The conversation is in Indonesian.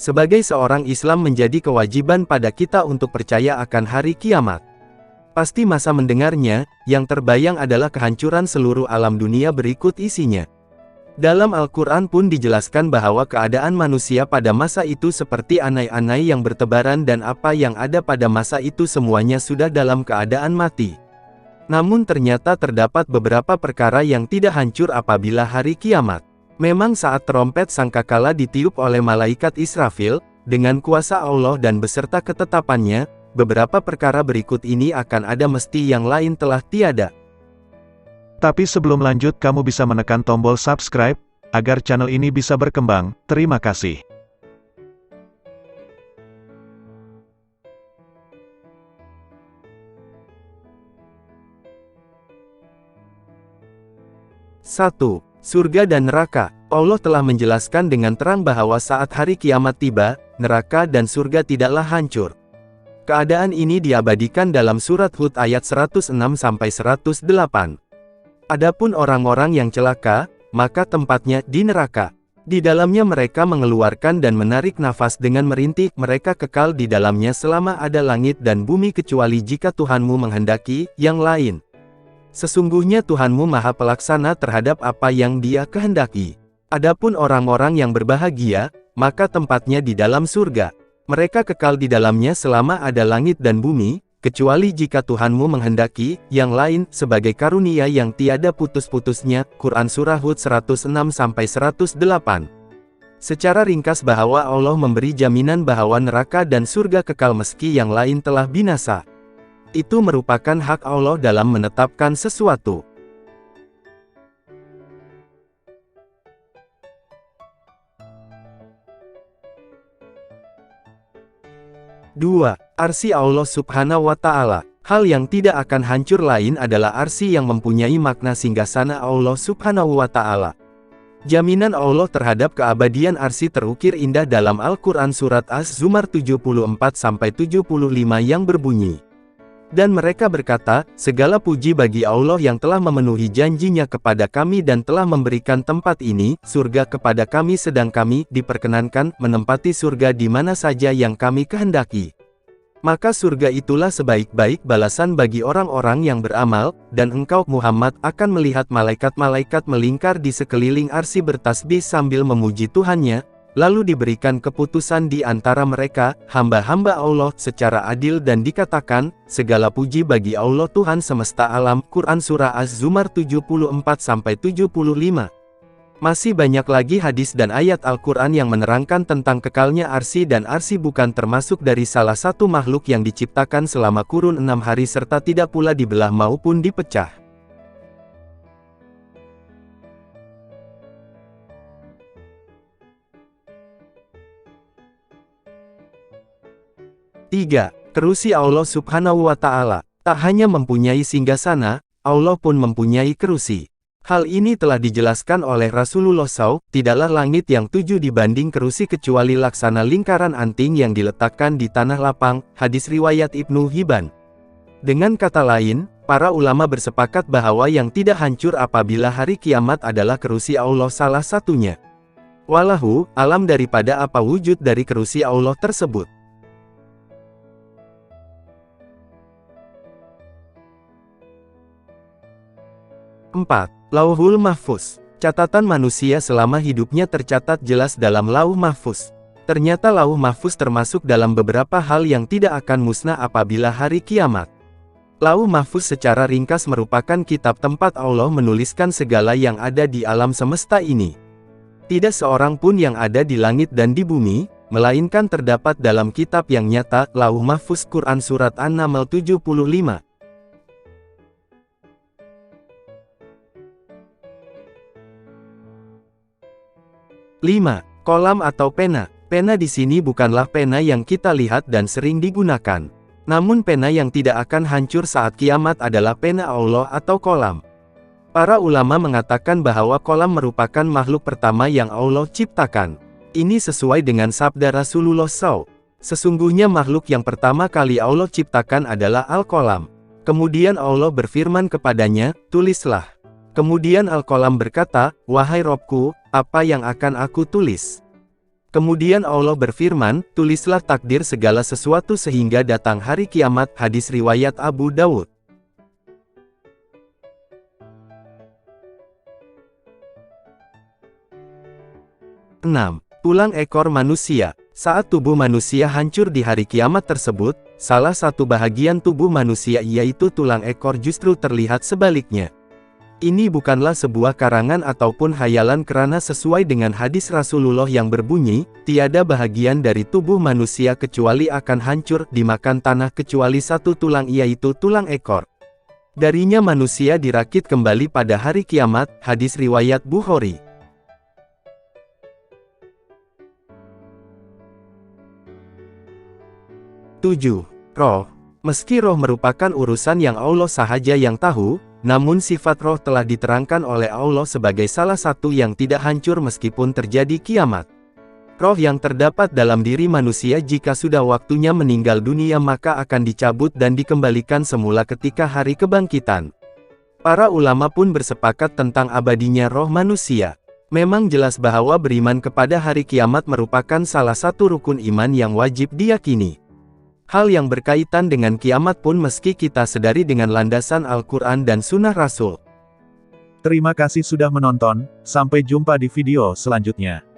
Sebagai seorang Islam menjadi kewajiban pada kita untuk percaya akan hari kiamat. Pasti masa mendengarnya, yang terbayang adalah kehancuran seluruh alam dunia berikut isinya. Dalam Al-Quran pun dijelaskan bahwa keadaan manusia pada masa itu seperti anai-anai yang bertebaran dan apa yang ada pada masa itu semuanya sudah dalam keadaan mati. Namun ternyata terdapat beberapa perkara yang tidak hancur apabila hari kiamat. Memang saat trompet sangkakala ditiup oleh malaikat Israfil, dengan kuasa Allah dan beserta ketetapannya, beberapa perkara berikut ini akan ada mesti yang lain telah tiada. Tapi sebelum lanjut kamu bisa menekan tombol subscribe, agar channel ini bisa berkembang. Terima kasih. Satu. Surga dan neraka. Allah telah menjelaskan dengan terang bahwa saat hari kiamat tiba, neraka dan surga tidaklah hancur. Keadaan ini diabadikan dalam surat Hud ayat 106-108. Adapun orang-orang yang celaka, maka tempatnya di neraka. Di dalamnya mereka mengeluarkan dan menarik nafas dengan merintih, mereka kekal di dalamnya selama ada langit dan bumi kecuali jika Tuhanmu menghendaki yang lain. Sesungguhnya Tuhanmu Maha Pelaksana terhadap apa yang Dia kehendaki. Adapun orang-orang yang berbahagia, maka tempatnya di dalam surga. Mereka kekal di dalamnya selama ada langit dan bumi, kecuali jika Tuhanmu menghendaki yang lain, sebagai karunia yang tiada putus-putusnya. Quran Surah Hud 106-108. Secara ringkas bahwa Allah memberi jaminan bahwa neraka dan surga kekal meski yang lain telah binasa. Itu merupakan hak Allah dalam menetapkan sesuatu. Dua. Arsy Allah Subhanahu wa Ta'ala. Hal yang tidak akan hancur lain adalah arsy yang mempunyai makna singgasana Allah Subhanahu wa Ta'ala. Jaminan Allah terhadap keabadian arsy terukir indah dalam Al-Quran Surat Az-Zumar 74-75 yang berbunyi. Dan mereka berkata, segala puji bagi Allah yang telah memenuhi janjinya kepada kami dan telah memberikan tempat ini, surga kepada kami sedang kami diperkenankan menempati surga di mana saja yang kami kehendaki. Maka surga itulah sebaik-baik balasan bagi orang-orang yang beramal, dan engkau Muhammad akan melihat malaikat-malaikat melingkar di sekeliling arsy bertasbih sambil memuji Tuhannya, lalu diberikan keputusan di antara mereka, hamba-hamba Allah secara adil dan dikatakan, segala puji bagi Allah Tuhan semesta alam. Quran Surah Az-Zumar 74-75. Masih banyak lagi hadis dan ayat Al-Quran yang menerangkan tentang kekalnya arsy dan arsy bukan termasuk dari salah satu makhluk yang diciptakan selama kurun 6 hari serta tidak pula dibelah maupun dipecah. Tiga. Kerusi Allah Subhanahu wa Ta'ala. Tak hanya mempunyai singgasana, Allah pun mempunyai kerusi. Hal ini telah dijelaskan oleh Rasulullah SAW, tidaklah langit yang 7 dibanding kerusi kecuali laksana lingkaran anting yang diletakkan di tanah lapang, hadis riwayat Ibnu Hibban. Dengan kata lain, para ulama bersepakat bahwa yang tidak hancur apabila hari kiamat adalah kerusi Allah salah satunya. Wallahu alam daripada apa wujud dari kerusi Allah tersebut. 4. Lauhul Mahfuz. Catatan manusia selama hidupnya tercatat jelas dalam Lauh Mahfuz. Ternyata Lauh Mahfuz termasuk dalam beberapa hal yang tidak akan musnah apabila hari kiamat. Lauh Mahfuz secara ringkas merupakan kitab tempat Allah menuliskan segala yang ada di alam semesta ini. Tidak seorang pun yang ada di langit dan di bumi, melainkan terdapat dalam kitab yang nyata, Lauh Mahfuz. Quran Surat An-Naml 75. 5. Kolam atau pena. Pena di sini bukanlah pena yang kita lihat dan sering digunakan. Namun pena yang tidak akan hancur saat kiamat adalah pena Allah atau kolam. Para ulama mengatakan bahwa kolam merupakan makhluk pertama yang Allah ciptakan. Ini sesuai dengan sabda Rasulullah SAW. Sesungguhnya makhluk yang pertama kali Allah ciptakan adalah Al-Qalam. Kemudian Allah berfirman kepadanya, tulislah. Kemudian Al-Qalam berkata, wahai Robku, apa yang akan aku tulis? Kemudian Allah berfirman, tulislah takdir segala sesuatu sehingga datang hari kiamat. Hadis riwayat Abu Dawud. 6. Tulang ekor manusia. Saat tubuh manusia hancur di hari kiamat tersebut, salah satu bahagian tubuh manusia yaitu tulang ekor justru terlihat sebaliknya. Ini bukanlah sebuah karangan ataupun hayalan karena sesuai dengan hadis Rasulullah yang berbunyi, tiada bahagian dari tubuh manusia kecuali akan hancur dimakan tanah kecuali satu tulang yaitu tulang ekor. Darinya manusia dirakit kembali pada hari kiamat. Hadis riwayat Bukhari. 7. Roh. Meski roh merupakan urusan yang Allah sahaja yang tahu, namun sifat roh telah diterangkan oleh Allah sebagai salah satu yang tidak hancur meskipun terjadi kiamat. Roh yang terdapat dalam diri manusia jika sudah waktunya meninggal dunia maka akan dicabut dan dikembalikan semula ketika hari kebangkitan. Para ulama pun bersepakat tentang abadinya roh manusia. Memang jelas bahwa beriman kepada hari kiamat merupakan salah satu rukun iman yang wajib diyakini. Hal yang berkaitan dengan kiamat pun meski kita sedari dengan landasan Al-Quran dan Sunnah Rasul. Terima kasih sudah menonton, sampai jumpa di video selanjutnya.